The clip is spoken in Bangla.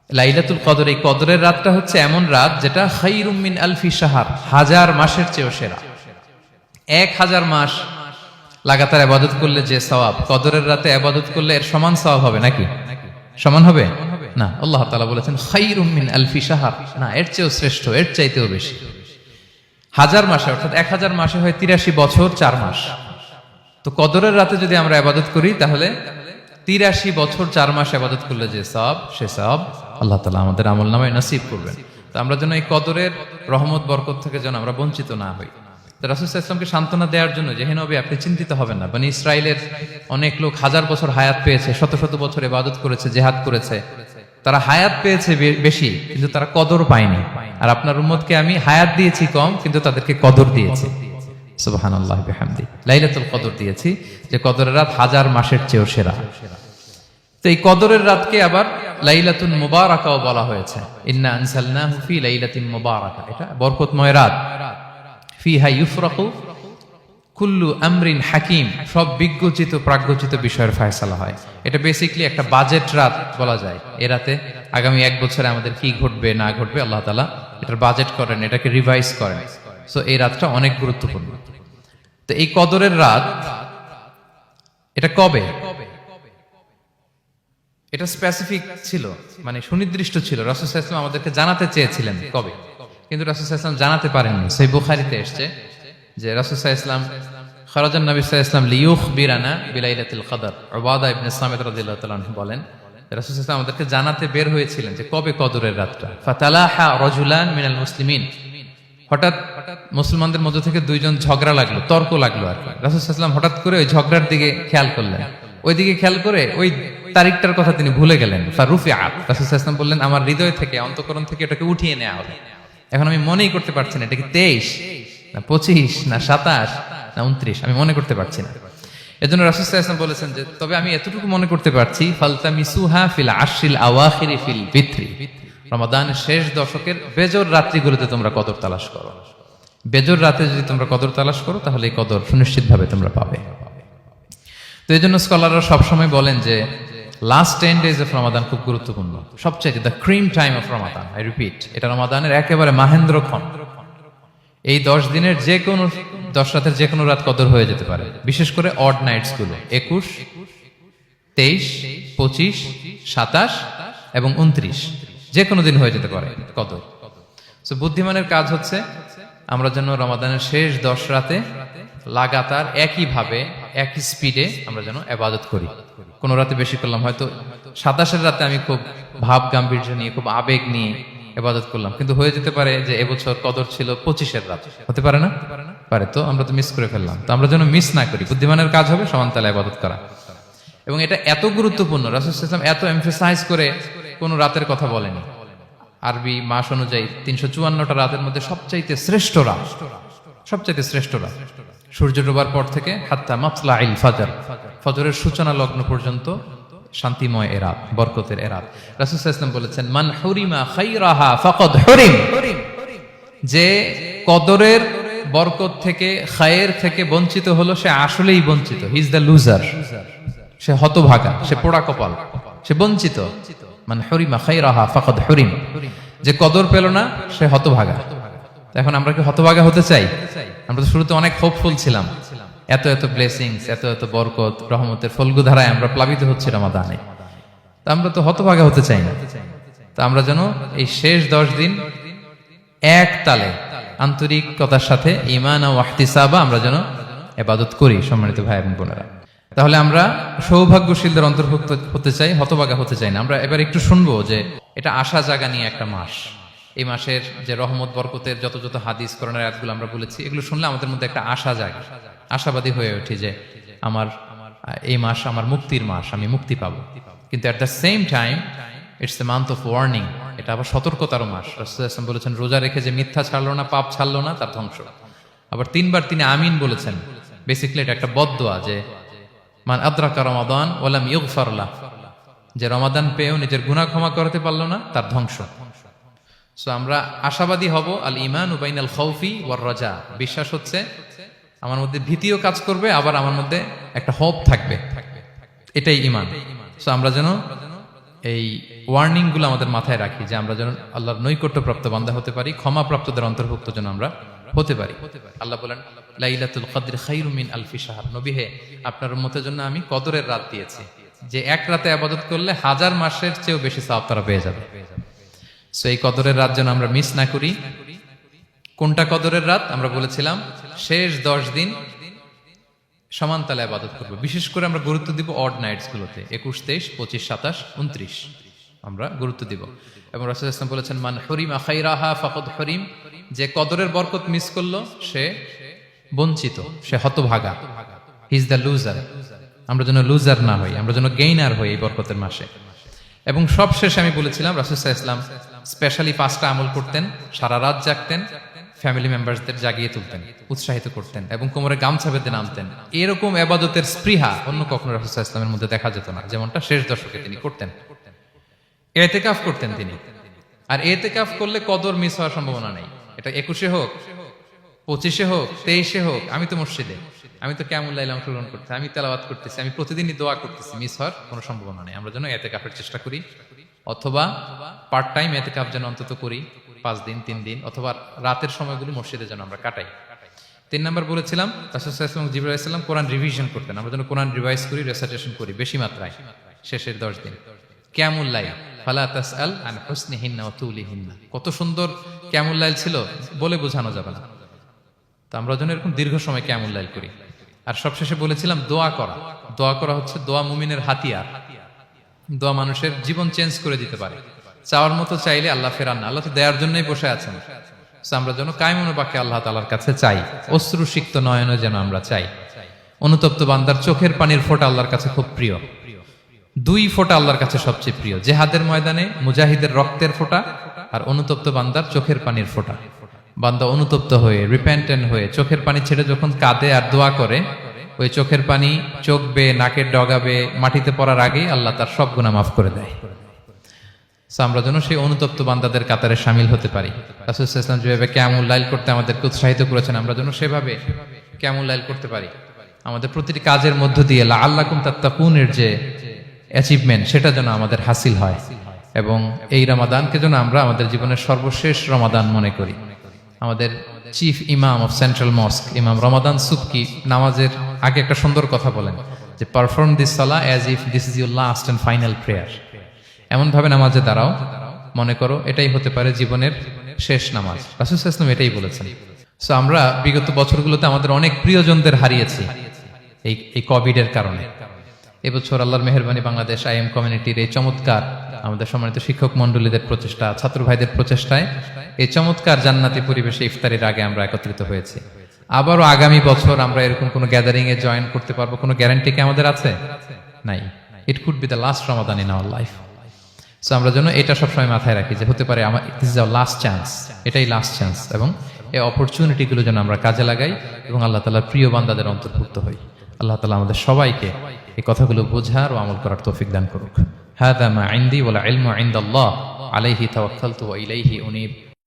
লাইলাতুল কদর, এই কদরের রাতটা হচ্ছে এমন রাত যেটা খায়রুম মিন আলফি শাহর, 1000 মাসের চেয়েও সেরা। 1000 মাস লাগাতার ইবাদত করলে যে সওয়াব, কদরের রাতে ইবাদত করলে এর সমান সওয়াব হবে নাকি? সমান হবে না। আল্লাহ তাআলা বলেছেন খায়রুম মিন আলফি শাহর, না, এর চেয়েও শ্রেষ্ঠ, এর চাইতেও বেশি। 1000 মাসে, অর্থাৎ 1000 মাসে হয় 83 বছর 4 মাস। তো কদরের রাতে যদি আমরা ইবাদত করি তাহলে 83 বছর 4 মাস ইবাদত করলে যে সওয়াব, সে সওয়াব আল্লাহ তাআলা আমাদের আমলনামায় নসিব করবেন। তো আমরা যেন এই কদরের রহমত বরকত থেকে যেন আমরা বঞ্চিত না হই। তো রাসূল সাল্লাল্লাহু আলাইহি ওয়াসাল্লামকে সান্ত্বনা দেওয়ার জন্য, যে হে নবী আপনি চিন্তিত হবেন না, বনি ইসরাইলের অনেক লোক 1000 বছর হায়াত পেয়েছে, শত শত বছর ইবাদত করেছে, জিহাদ করেছে, তারা হায়াত পেয়েছে বেশি কিন্তু তারা কদর পায়নি। আর আপনার উম্মতকে আমি হায়াত দিয়েছি কম কিন্তু তাদেরকে কদর দিয়েছি। সুবহানাল্লাহ বিহামদি, লাইলাতুল কদর দিয়েছি, যে কদরের রাত 1000 মাসের চেয়েও সেরা। তো এই কদরের রাতকে আবার লাইলাতুন মুবারাকাও বলা হয়েছে। ইন্না আনসালনাহু ফি লাইলাতিন মুবারাকা, এটা বরকতময় রাত। ফিহা ইউফরাকু কুল্লু আমরিন হাকিম, সব বিজ্ঞচিত প্রাজ্ঞচিত বিষয়ের ফয়সালা হয়। এটা বেসিক্যালি একটা বাজেট রাত বলা যায়। এ রাতে আগামী 1 বছরে আমাদের কি ঘটবে না ঘটবে আল্লাহ তাআলা এটার বাজেট করেন, এটাকে রিভাইজ করেন। সো এই রাতটা অনেক গুরুত্বপূর্ণ। তো এই কদরের রাত এটা কবে, এটা স্পেসিফিক ছিল, মানে সুনির্দিষ্ট ছিল। রাসূল সাল্লাল্লাহু আলাইহি ওয়াসাল্লাম আমাদেরকে জানাতে চেয়েছিলেন কবে, কিন্তু রাসূল সাল্লাল্লাহু আলাইহি ওয়াসাল্লাম জানাতে পারেননি। সহিহ বুখারীতে এসেছে যে রাসূল সাল্লাল্লাহু আলাইহি ওয়াসাল্লাম খারাজান নবী সাল্লাল্লাহু আলাইহি ওয়াসাল্লাম লিয়ুখবিরানা বিলাইলাতিল কদর। উবাদা ইবনে সামিত রাদিয়াল্লাহু তাআলা আনহু বলেন, রাসূল সাল্লাল্লাহু আলাইহি ওয়াসাল্লাম আমাদেরকে জানাতে বের হয়েছিলেন যে কবে কদরের রাতটা। ফাতালাহা রাজুলান মিনাল মুসলিমিন, হঠাৎ মুসলমানদের মধ্য থেকে দুইজন ঝগড়া লাগলো, তর্ক লাগলো আর কি। রাসূল সাল্লাল্লাহু আলাইহি ওয়াসাল্লাম হঠাৎ করে ওই ঝগড়ার দিকে খেয়াল করলেন, ওই দিকে খেয়াল করে ওই তারিখটার কথা তিনি ভুলে গেলেন। ফারুফিআত, রাসূল সাল্লাল্লাহু আলাইহি ওয়াসাল্লাম বললেন আমার হৃদয় থেকে, অন্তঃকরণ থেকে এটাকে উঠিয়ে নেওয়া হবে। এখন আমি মনেই করতে পারছি না এটা কি 23 না 25 না 27 না 29, আমি মনে করতে পারছি না। এজন্য রাসূল সাল্লাল্লাহু আলাইহি ওয়াসাল্লাম বলেছেন যে তবে আমি এতটুকু মনে করতে পারছি, ফালতামিসুহা ফিল আশরিল আওয়াখিরি ফিল বিত্রি, রমাদানের শেষ দশকের বেজর রাত্রিগুলোতে তোমরা কদর তালাশ করো। বেজর রাতে যদি তোমরা কদর তালাশ করো তাহলে এই কদর সুনিশ্চিতভাবে তোমরা পাবে। তো এই জন্য স্কলাররা সবসময় বলেন যে লাস্ট 10 days অফ রমাদান খুব গুরুত্বপূর্ণ, সবচাইতে the cream time of Ramadan. I repeat, এটা রমাদানের একেবারে মাহেন্দ্রক্ষণ। এই 10 দিনের যে কোনো 10 রাতের যে কোনো রাত কদর হয়ে যেতে পারে, বিশেষ করে অড নাইটস গুলো 21, 23, 25, 27 এবং 29, যে কোনো দিন হয়ে যেতে পারে কদর। সো বুদ্ধিমানের কাজ হচ্ছে আমরা যেন রমাদানের শেষ 10 রাতে লাগাতার একইভাবে একই স্পিডে আমরা যেন ইবাদত করি। কোন রাতে বেশি করলাম, হয়তো 27-এর রাতে আমি খুব ভাব গাম্ভীর্য নিয়ে, খুব আবেগ নিয়ে ইবাদত করলাম, কিন্তু হয়ে যেতে পারে যে এবছর কদর ছিল 25-এর রাত, হতে পারে না? পারে। তো আমরা তো মিস করে ফেললাম। তো আমরা যেন মিস না করি। বুদ্ধিমানের কাজ হবে সমান তালে ইবাদত করা। এবং এটা এত গুরুত্বপূর্ণ, রাসূল সাল্লাল্লাহু আলাইহি ওয়াসাল্লাম এত এমফাসাইজ করে কোন রাতের কথা বলেনি। আরবি মাস অনুযায়ী 354টা রাতের মধ্যে সবচাইতে শ্রেষ্ঠ রাত, সবচাইতে শ্রেষ্ঠ রাত সূর্য ডোবার পর থেকে হাত্তা মাতলাইল ফাজর, ফজরের সূচনা লগ্ন পর্যন্ত শান্তিময় এ রাত, বরকতের এ রাত। রাসূল সাল্লাল্লাহু আলাইহি ওয়াসাল্লাম বলেছেন মান হুরিমা খায়রাহা ফাকাদ হুরিম, যে কদরের বরকত থেকে, খায়ের থেকে বঞ্চিত হলো সে আসলেই বঞ্চিত। হি ইজ দ্য লুজার, সে হতভাগা, সে পোড়া কপাল, সে বঞ্চিত। মান হুরিমা খায়রাহা ফাকাদ হুরিম, যে কদর পেল না সে হতভাগা। এখন আমরা কি হতভাগা হতে চাই? আমরা তো শুরুতে অনেক হোপফুল ছিলাম, এত এত ব্লেসিংস, এত এত বরকত, রহমতের ফলগুধারায় আমরা প্লাবিত হচ্ছি রমাদানে। তা আমরা তো হতভাগা হতে চাই না। তা আমরা যেন এই শেষ 10 দিন এক তালে আন্তরিকতার সাথে ঈমান ও ইহতিসাবা আমরা যেন ইবাদত করি। সম্মানিত ভাই এবং বোনেরা, তাহলে আমরা সৌভাগ্যশীলদের অন্তর্ভুক্ত হতে চাই, হতভাগা হতে চাই না। আমরা এবার একটু শুনবো যে এটা আশা জাগা নিয়ে একটা মাস। এই মাসের যে রহমত বরকতের যত যত হাদিস কোরআনের আয়াতগুলো আমরা বলেছি, এগুলো শুনলে আমাদের মধ্যে একটা আশা জাগে, আশাবাদী হয়ে উঠি যে আমার এই মাস আমার মুক্তির মাস, আমি মুক্তি পাবো। কিন্তু at the same time it's a month of warning, এটা আবার সতর্কতারও মাস। রাসূল সাল্লাল্লাহু আলাইহি ওয়াসাল্লাম বলেছেন রোজা রেখে যে মিথ্যা ছাড়লো না, পাপ ছাড়লো না, তার ধ্বংস। আবার 3 বার তিনি আমিন বলেছেন। বেসিক্যালি এটা একটা বদদোয়া যে মান আদরাকা রমাদান ওয়া লাম ইগফার লাহ, যে রমাদান পেয়েও নিজের গুনাহ ক্ষমা করতে পারলো না, তার ধ্বংস। সো আমরা আশাবাদী হব। আল ঈমানু বাইনাল খাউফি ওয়ার রাজা, বিশ্বাস হচ্ছে আমার মধ্যে ভীতিও কাজ করবে, আবার আমার মধ্যে একটা হোপ থাকবে, এটাই ঈমান। সো আমরা যেন এই ওয়ার্নিংগুলো আমাদের মাথায় রাখি যে আমরা যেন আল্লাহর নৈকট্যপ্রাপ্ত বান্দা হতে পারি, ক্ষমাপ্রাপ্তদের অন্তর্ভুক্ত যেন আমরা হতে পারি। আল্লাহ বলেন লাইলাতুল কদর খায়রুম মিন আলফি শাহর, নবী হে আপনার উম্মতের জন্য আমি কদরের রাত দিয়েছি, যে এক রাতে ইবাদত করলে 1000 মাসের চেয়েও বেশি সওয়াব তারা পেয়ে যাবে। সো এই কদরের রাত যেন আমরা মিস না করি। কোনটা কদরের রাত? আমরা বলেছিলাম শেষ 10 দিন সমান তালে ইবাদত করব। বিশেষ করে আমরা গুরুত্ব দিব অড নাইটস গুলোতে, 21, 23, 25, 27, 29 আমরা গুরুত্ব দিব। এবং রাসূল সাল্লাল্লাহু আলাইহি ওয়াসাল্লাম বলেছেন মান হুরিমা খায়রাহা ফাকাদ হুরিম, যে কদরের বরকত মিস করলো সে বঞ্চিত, সে হতভাগা, হি ইজ দ্য লুজার। আমরা যেন লুজার না হই, আমরা যেন গেইনার হই এই বরকতের মাসে। এবং সবশেষে আমি বলেছিলাম রাসূল সাল্লাল্লাহু আলাইহি ওয়াসাল্লাম স্পেশালি 5টা আমল করতেন, সারা রাত জাগতেন, ফ্যামিলি মেম্বারসদের জাগিয়ে তুলতেন, উৎসাহিত করতেন এবং কোমরে গামছা বেঁধে নামতেন। এরকম ইবাদতের স্পৃহা অন্য কখনো রাসূল সাল্লাল্লাহু আলাইহি ওয়াসাল্লামের মধ্যে দেখা যেত না, যেমনটা শেষ দশকে তিনি করতেন। ইতিকাফ করতেন তিনি, আর ইতিকাফ করলে কদর মিস হওয়ার সম্ভাবনা নেই। এটা 21-এ হোক, 25-এ হোক, 23-এ হোক, আমি তো মসজিদে, আমি তো কিয়ামুল লাইলে অংশগ্রহণ করতেছি, আমি তেলাওয়াত করতেছি, আমি প্রতিদিনই দোয়া করতেছি, মিস হওয়ার কোনো সম্ভাবনা নেই। আমরা যেন ইতিকাফের চেষ্টা করি, অথবা পার্ট টাইম ইতিকাফ যেন অন্তত করি, 5 দিন 3 দিন, অথবা রাতের সময়গুলো মসজিদে যেন আমরা কাটাই। 3 নাম্বার বলেছিলাম রাসূল সাল্লাল্লাহু আলাইহি ওয়াসাল্লাম জিবরাইল আলাইহিস সালাম কোরআন রিভিশন করতেন। আমরা যেন কোরআন রিভাইজ করি, রেসাইটেশন করি বেশি মাত্রায় শেষের 10 দিন। কিয়ামুল লাইল ফালা তাসআল আন হুসনিহিন্না ওয়া তুলিহিন্না, কত সুন্দর কিয়ামুল লাইল ছিল বলে বোঝানো যাবে না। তো আমরা যেন এরকম দীর্ঘ সময় কিয়ামুল লাইল করি। আর সবশেষে বলেছিলাম দোয়া করা। দোয়া করা হচ্ছে দোয়া মুমিনের হাতিয়ার। দোয়া মানুষের জীবন চেঞ্জ করে দিতে পারে। চাওয়ার মতো চাইলে আল্লাহ ফেরান না, আল্লাহ তো দেওয়ার জন্যই বসে আছেন। আমরা যেন কায়মনোবাক্যে আল্লাহ তাআলার কাছে চাই, অশ্রুসিক্ত নয়নে যেন আমরা চাই। অনুতপ্ত বান্দার চোখের পানির ফোঁটা আল্লাহর কাছে খুব প্রিয়। 2 ফোঁটা আল্লাহর কাছে সবচেয়ে প্রিয়, জেহাদের ময়দানে মুজাহিদের রক্তের ফোঁটা আর অনুতপ্ত বান্দার চোখের পানির ফোঁটা। বান্দা অনুতপ্ত হয়ে, রিপেন্টেন্ট হয়ে চোখের পানি ছেড়ে যখন কাঁদে আর দোয়া করে, ওই চোখের পানি চোখ বেয়ে, নাকের ডগাবে, মাটিতে পড়ার আগেই আল্লাহ তার সব গুনাহ মাফ করে দেয়। আমরা যেন সেই অনুতপ্ত বান্দাদের কাতারে শামিল হতে পারি। রাসূল সাল্লাল্লাহু আলাইহি ওয়াসাল্লাম যেভাবে কিয়ামুল লাইল করতে আমাদেরকে উৎসাহিত করেছেন, আমরা যেন সেভাবে কিয়ামুল লাইল করতে পারি। আমাদের প্রতিটি কাজের মধ্য দিয়ে লাআল্লাকুম তাত্তাকুনের যে অ্যাচিভমেন্ট, সেটা যেন আমাদের হাসিল হয়। এবং এই রমাদানকে যেন আমরা আমাদের জীবনের সর্বশেষ রমাদান মনে করি। আমাদের চিফ ইমাম অফ সেন্ট্রাল মস্ক ইমাম রমাদান সুবকি নামাজের আগে একটা সুন্দর কথা বলেন যে পারফর্ম দিস সালাহ as if this is your last and final prayer. এমন ভাবে নামাজে দাঁড়াও, মনে করো এটাই হতে পারে জীবনের শেষ নামাজ। রাসূল সাল্লাল্লাহু আলাইহি ওয়াসাল্লাম এটাই বলেছেন। সো আমরা বিগত বছরগুলোতে আমাদের অনেক প্রিয়জনদের হারিয়েছি এই কোভিডের কারণে। এবছর আল্লাহর মেহেরবানি বাংলাদেশ আইএম কমিউনিটির এই চমৎকার, আমাদের সম্মানিত শিক্ষক মন্ডলীদের প্রচেষ্টা, ছাত্র ভাইদের প্রচেষ্টায় এই চমৎকার জান্নাতি পরিবেশে ইফতারির আগে আমরা একত্রিত হয়েছি। আবারও আগামী বছর আমরা এরকম কোনো গ্যাদারিং এ জয়েন করতে পারবো, কোনো গ্যারান্টি কি আমাদের আছে? নাই। It could be the last Ramadan in our life. So আমরা যেন এটা সবসময় মাথায় রাখি যে হতে পারে আমার this is our last chance, এটাই লাস্ট চান্স। এবং এই অপরচুনিটিগুলো যেন আমরা কাজে লাগাই এবং আল্লাহ তাআলার প্রিয় বান্দাদের অন্তর্ভুক্ত হই। আল্লাহ তাআলা আমাদের সবাইকে এই কথাগুলো বোঝার ও আমল করার তৌফিক দান করুক। হাদা মা ইনদি ওয়াল ইলমু ইনদাল্লাহ আলাইহি তাওয়াক্কালতু ওয়া ইলাইহি উনীব।